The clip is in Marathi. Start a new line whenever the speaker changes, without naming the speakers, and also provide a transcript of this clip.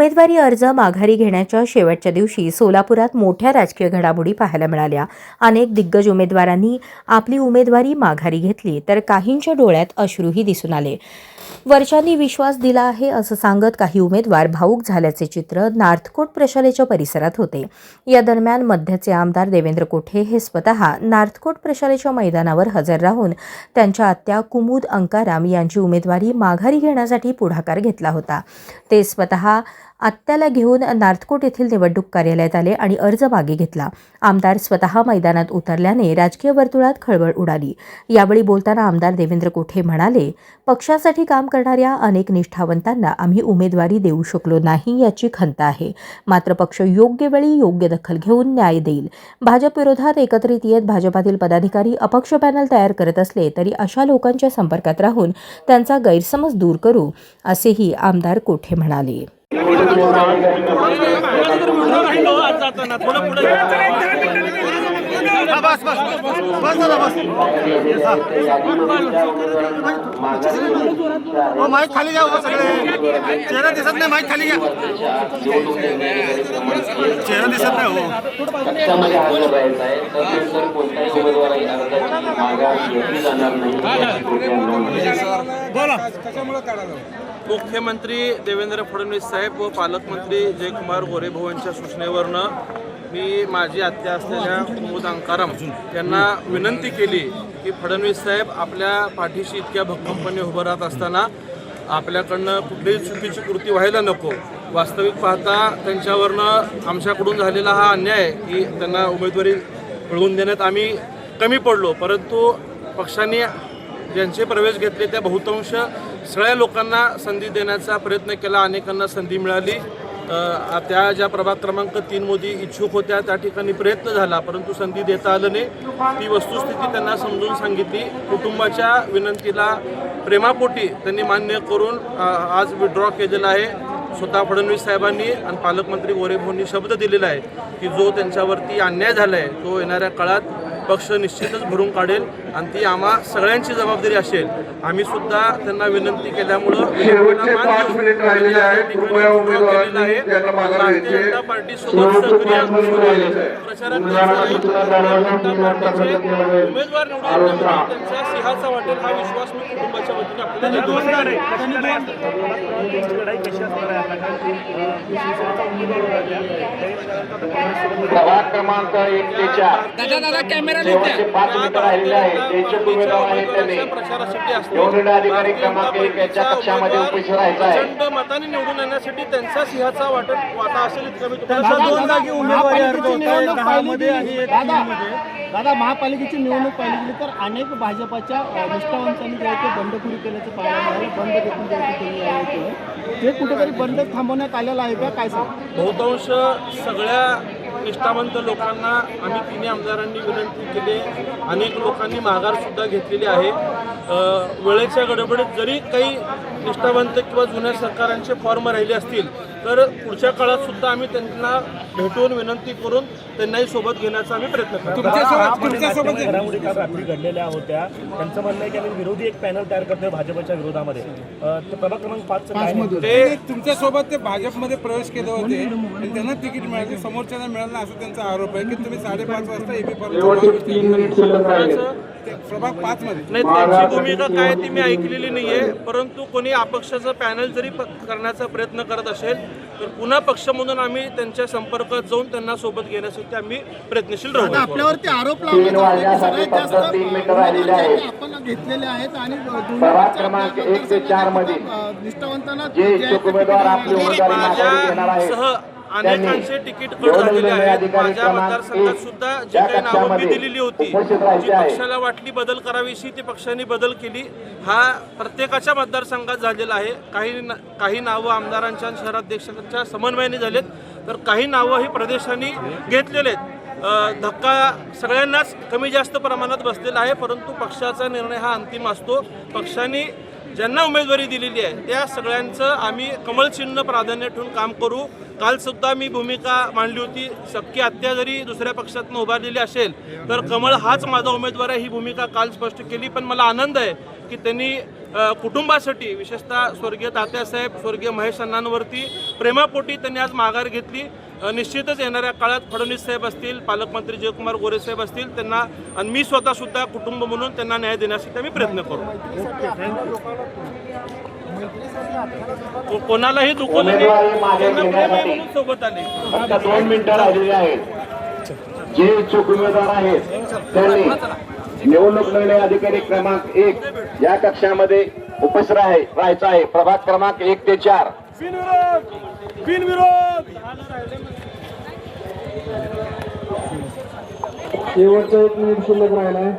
उमेदवारी अर्ज माघारी घेण्याच्या शेवटच्या दिवशी सोलापुरात मोठ्या राजकीय घडामोडी पाहायला मिळाल्या। अनेक दिग्गज उमेदवारांनी आपली उमेदवारी माघारी घेतली, तर काहींच्या डोळ्यात अश्रूही दिसून आले। वर्षांनी विश्वास दिला आहे असं सांगत काही उमेदवार भावूक झाल्याचे चित्र नार्थकोट प्रशालेच्या परिसरात होते। या दरम्यान मध्याचे आमदार देवेंद्र कोठे हे स्वतः नार्थकोट प्रशालेच्या मैदानावर हजर राहून त्यांच्या आत्या कुमुद अंकाराम यांची उमेदवारी माघारी घेण्यासाठी पुढाकार घेतला होता। ते स्वतः आत्याला घेऊन नार्थकोट येथील निवडणूक कार्यालयात आले आणि अर्ज मागे घेतला। आमदार स्वतः मैदानात उतरल्याने राजकीय वर्तुळात खळबळ उडाली। यावेळी बोलताना आमदार देवेंद्र कोठे म्हणाले, पक्षासाठी काम करणाऱ्या अनेक निष्ठावंतांना आम्ही उमेदवारी देऊ शकलो नाही याची खंत आहे, मात्र पक्ष योग्य वेळी योग्य दखल घेऊन न्याय देईल। भाजप विरोधात एकत्रित येत भाजपातील पदाधिकारी अपक्ष पॅनल तयार करत असले तरी अशा लोकांच्या संपर्कात राहून त्यांचा गैरसमज दूर करू, असेही आमदार कोठे म्हणाले।
माईक खाली घ्या, सगळे चेहरा दिसत नाही, माईक खाली घ्या, चेहरा दिसत नाही हो।
मुख्यमंत्री देवेंद्र फडणवीस साहेब व पालकमंत्री जयकुमार गोरेभाऊ यांच्या सूचनेवरनं मी माझी आत्या असलेल्या कुमुद अंकाराम यांना विनंती केली की फडणवीस साहेब आपल्या पाठीशी इतक्या भक्कमपणे उभं राहत असताना आपल्याकडनं कुठलीही चुकीची कृती व्हायला नको। वास्तविक पाहता त्यांच्यावरनं आमच्याकडून झालेला हा अन्याय आहे की त्यांना उमेदवारी मिळवून देण्यात आम्ही कमी पडलो, परंतु पक्षाने ज्यांचे प्रवेश घेतले त्या बहुतांश सगळ्या लोकांना संधी देण्याचा प्रयत्न केला, अनेकांना संधी मिळाली। त्या ज्या प्रभाग क्रमांक 3 मध्ये इच्छुक होत्या त्या ठिकाणी प्रयत्न झाला, परंतु संधी देता आलं नाही। ती वस्तुस्थिती त्यांना समजून सांगितली। कुटुंबाच्या विनंतीला प्रेमापोटी त्यांनी मान्य करून आज विड्रॉ केलेला आहे। स्वतः फडणवीस साहेबांनी आणि पालकमंत्री गोरेभाऊंनी शब्द दिलेला आहे की जो त्यांच्यावरती अन्याय झाला आहे तो येणाऱ्या काळात पक्ष निश्चितच भरून काढेल आणि ती आम्हा सगळ्यांची जबाबदारी असेल। आम्ही सुद्धा त्यांना विनंती केल्यामुळं भारतीय जनता पार्टी सोबत सक्रिय प्रचारात उमेदवार निवडून त्यांच्या सिंहाचा वाटेल हा विश्वास मी कुटुंबाच्या वतीने आपल्याला
प्रभाग क्रमांक 1 ते 4 कॅमेरा
प्रचंड मताने निवडून येण्यासाठी त्यांचा सिंहाचा वाटा असेल इतका मी
दादा महापालिकेची निवडणूक पाहिली गेली तर अनेक भाजपाच्या निष्ठावंतांनी जे आहे ते बंडखोरी केल्याचं पाहायला मिळालं। बंड देखील जे आहे ते कुठेतरी बंड थांबवण्यात आलेलं आहे का, काय सांग?
बहुतांश सगळ्या निष्ठावंत लोकांना आम्ही तिन्ही आमदारांनी विनंती केली। अनेक लोकांनी माघार सुद्धा घेतलेली आहे। वेळेच्या गडबडीत जरी काही निष्ठावंत किंवा जुन्या सरकारांचे फॉर्म राहिले असतील तर पुढच्या काळात सुद्धा आम्ही त्यांना भेटून विनंती करून त्यांनाही सोबत घेण्याचा आम्ही प्रयत्न करतो।
घडामोडी काल रात्री घडलेल्या होत्या, त्यांचं म्हणणं आहे की आम्ही विरोधी एक पॅनल तयार करतोय भाजपच्या विरोधामध्ये। प्रभाग क्रमांक 5
ते तुमच्यासोबत ते भाजपमध्ये प्रवेश केले होते आणि त्यांना तिकीट मिळाले, समोरच्याला मिळालं असं त्यांचा आरोप आहे की तुम्ही 5:30 वाजता एबी प्रभाग 5 मध्ये
नाही, त्यांची भूमिका काय ती मी ऐकलेली नाहीये। परंतु कोणी अपक्षाचं पॅनल जरी करण्याचा प्रयत्न करत असेल तर पुन्हा पक्ष म्हणून आम्ही त्यांच्या संपर्कात जाऊन त्यांना सोबत घेण्यासाठी आम्ही प्रयत्नशील राहू।
आपल्यावरती आरोप लावण्यात सगळ्यात जास्त आपण घेतलेले आहेत आणि
प्रभाग क्रमांक 1 ते 4 मध्ये
निष्ठावंतांना
माझ्यासह अनेकांचे तिकीट कट झालेले आहेत। माझ्या मतदारसंघात सुद्धा जी काही नावं मी दिलेली होती, जी पक्षाला वाटली बदल करावीशी ती पक्षाने बदल केली। हा प्रत्येकाच्या मतदारसंघात झालेला आहे। काही नावं आमदारांच्या आणि शहराध्यक्षांच्या समन्वयाने झालेत, तर काही नावं ही प्रदेशांनी घेतलेले आहेत। धक्का सगळ्यांनाच कमी जास्त प्रमाणात बसलेला आहे, परंतु पक्षाचा निर्णय हा अंतिम असतो। पक्षाने ज्यांना उमेदवारी दिलेली आहे त्या सगळ्यांचं आम्ही कमळ चिन्ह प्राधान्य ठेवून काम करू। काल सुद्धा मी भूमिका मांडली होती, सक्की आत्या जरी दुसऱ्या पक्षातून उभारलेली असेल तर कमळ हाच माझा उमेदवार आहे, ही भूमिका काल स्पष्ट केली. पण मला आनंद आहे की त्यांनी कुटुंबासाठी, विशेषतः स्वर्गीय तात्यासाहेब, स्वर्गीय महेश अण्णांवरती प्रेमापोटी त्यांनी आज माघार घेतली. निश्चितच येणाऱ्या काळात फडणवीस साहेब असतील, पालकमंत्री जयकुमार गोरे साहेब असतील, त्यांना आणि मी स्वतः सुद्धा कुटुंब म्हणून त्यांना न्याय देण्यासाठी आम्ही प्रयत्न करू. कोणालाही दुखवलं नाही, त्यांना प्रेम आहे म्हणून सोबत आले.
फक्त 2 मिनिटं राहिलेली आहेत. जे इच्छुक उमेदवार आहेत त्यांनी निवडणूक निर्णय अधिकारी क्रमांक 1 या कक्षामध्ये उपस्थित राहायचं आहे. प्रभाग क्रमांक 1 ते 4. शेवटचा 1 मिनिट शिल्लक राहिलाय.